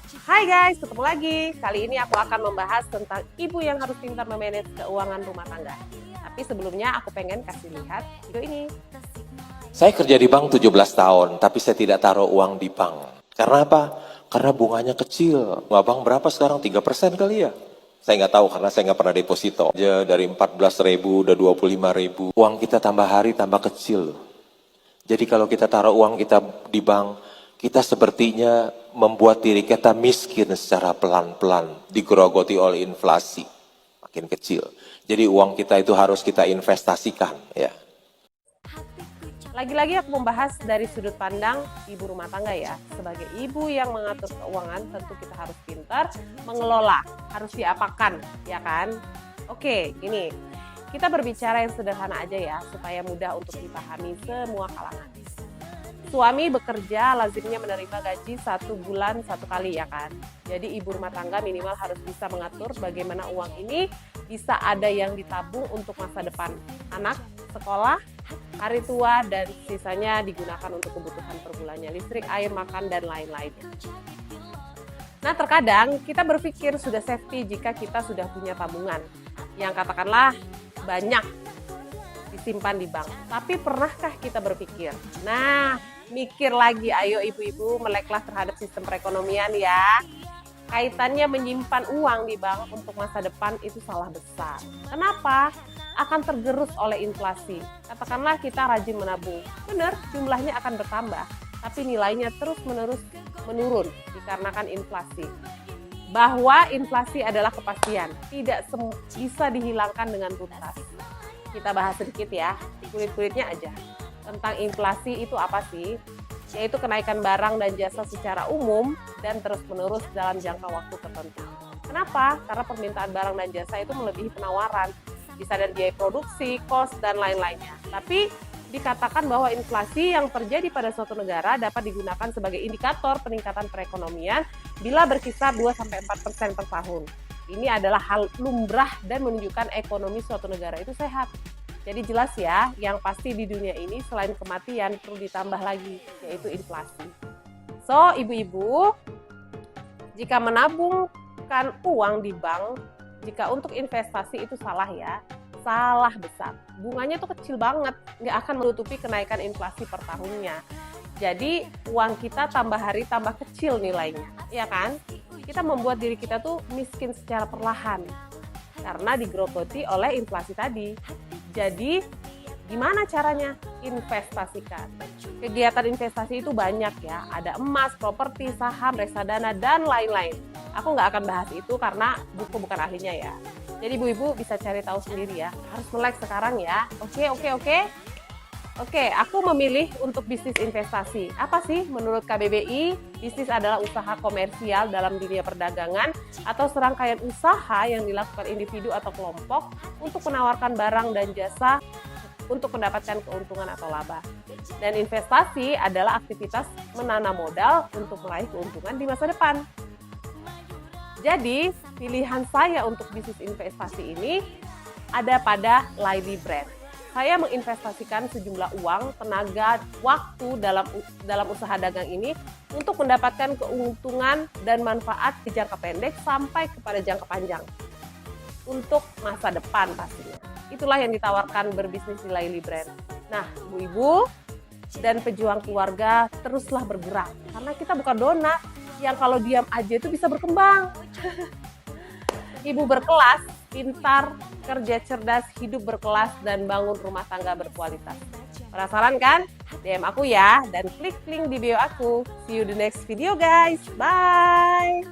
Hai guys, ketemu lagi. Kali ini aku akan membahas tentang ibu yang harus pintar memanage keuangan rumah tangga. Tapi sebelumnya aku pengen kasih lihat video ini. Saya kerja di bank 17 tahun, tapi saya tidak taruh uang di bank. Karena apa? Karena bunganya kecil. Nggak bang berapa sekarang? 3% kali ya? Saya nggak tahu karena saya nggak pernah deposito. Ya, dari 14.000 udah 25.000. Uang kita tambah hari tambah kecil. Jadi kalau kita taruh uang kita di bank, kita sepertinya membuat diri kita miskin secara pelan-pelan, digerogoti oleh inflasi. Makin kecil. Jadi uang kita itu harus kita investasikan, ya. Lagi-lagi aku membahas dari sudut pandang ibu rumah tangga ya. Sebagai ibu yang mengatur keuangan, tentu kita harus pintar mengelola, harus diapakan, ya kan? Oke, ini kita berbicara yang sederhana aja ya, supaya mudah untuk dipahami semua kalangan. Suami bekerja lazimnya menerima gaji 1 bulan 1 kali ya kan. Jadi ibu rumah tangga minimal harus bisa mengatur bagaimana uang ini bisa ada yang ditabung untuk masa depan anak, sekolah, hari tua, dan sisanya digunakan untuk kebutuhan per bulannya, listrik, air, makan, dan lain-lainnya. Nah, terkadang kita berpikir sudah safety jika kita sudah punya tabungan yang katakanlah banyak disimpan di bank. Tapi pernahkah kita berpikir? Nah, mikir lagi, ayo ibu-ibu meleklah terhadap sistem perekonomian ya. Kaitannya menyimpan uang di bank untuk masa depan itu salah besar. Kenapa? Akan tergerus oleh inflasi. Katakanlah kita rajin menabung. Benar, jumlahnya akan bertambah. Tapi nilainya terus-menerus menurun dikarenakan inflasi. Bahwa inflasi adalah kepastian, tidak bisa dihilangkan dengan tuntas. Kita bahas sedikit ya, kulit-kulitnya aja. Tentang inflasi itu apa sih? Yaitu kenaikan barang dan jasa secara umum dan terus-menerus dalam jangka waktu tertentu. Kenapa? Karena permintaan barang dan jasa itu melebihi penawaran. Bisa dari biaya produksi, kos, dan lain-lainnya. Tapi dikatakan bahwa inflasi yang terjadi pada suatu negara dapat digunakan sebagai indikator peningkatan perekonomian bila berkisar 2-4% per tahun. Ini adalah hal lumrah dan menunjukkan ekonomi suatu negara itu sehat. Jadi jelas ya, yang pasti di dunia ini selain kematian perlu ditambah lagi, yaitu inflasi. So, ibu-ibu, jika menabungkan uang di bank, jika untuk investasi itu salah ya, salah besar. Bunganya tuh kecil banget, nggak akan menutupi kenaikan inflasi per tahunnya. Jadi uang kita tambah hari tambah kecil nilainya, ya kan? Kita membuat diri kita tuh miskin secara perlahan karena digerogoti oleh inflasi tadi. Jadi gimana caranya? Investasikan. Kegiatan investasi itu banyak ya, ada emas, properti, saham, reksadana, dan lain-lain. Aku nggak akan bahas itu karena buku bukan ahlinya ya. Jadi ibu-ibu bisa cari tahu sendiri ya, harus melek sekarang ya. Oke, aku memilih untuk bisnis investasi. Apa sih menurut KBBI? Bisnis adalah usaha komersial dalam dunia perdagangan atau serangkaian usaha yang dilakukan individu atau kelompok untuk menawarkan barang dan jasa untuk mendapatkan keuntungan atau laba. Dan investasi adalah aktivitas menanam modal untuk meraih keuntungan di masa depan. Jadi, pilihan saya untuk bisnis investasi ini ada pada Laili Brand. Saya menginvestasikan sejumlah uang, tenaga, waktu dalam usaha dagang ini untuk mendapatkan keuntungan dan manfaat di jangka pendek sampai kepada jangka panjang untuk masa depan pastinya. Itulah yang ditawarkan berbisnis di Laili Brand. Nah, ibu-ibu dan pejuang keluarga teruslah bergerak karena kita bukan donat yang kalau diam aja itu bisa berkembang. Ibu berkelas, pintar, kerja cerdas, hidup berkelas, dan bangun rumah tangga berkualitas. Penasaran kan? DM aku ya, dan klik link di bio aku. See you the next video guys. Bye!